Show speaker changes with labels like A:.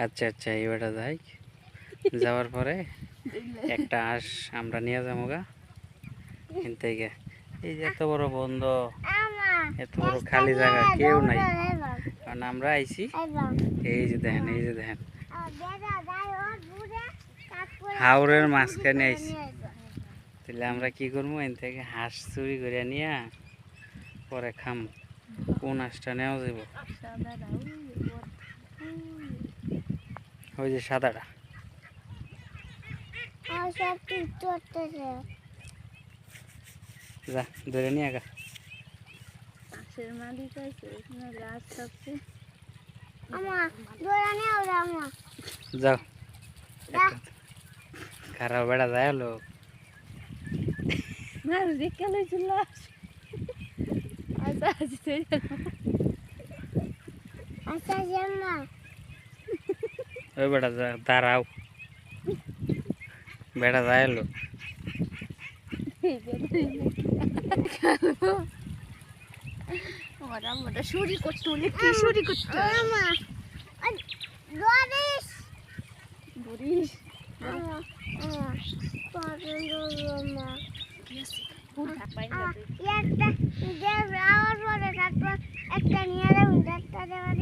A: আচ্ছা আচ্ছা এবারটা যাই, যাওয়ার পরে একটা হাঁস আমরা নিয়ে যাবো গা থেকে। এই যে এত বড় বন্ধ, এত বড় খালি জায়গা, কেউ নাই, কারণ আমরা আইছি। এই যে দেখেন, এই যে দেখেন, হাওরের মাঝখানে আইছি। তাহলে আমরা কি করবো, এন থেকে হাঁস চুরি করে নিয়ে পরে খাম। কোন হাঁসটা নেওয়া যাব? ওই যে সাদাটা। যা ধরে নিয়ে গা। যাও খারাপ বেড়া যায় হলো। ওই বেটা দাঁড়াও, বেটা যায় হলো।
B: শুরি করতে অনেক কি শুরি করতে বরিশ একটা নিয়ে যাবেন,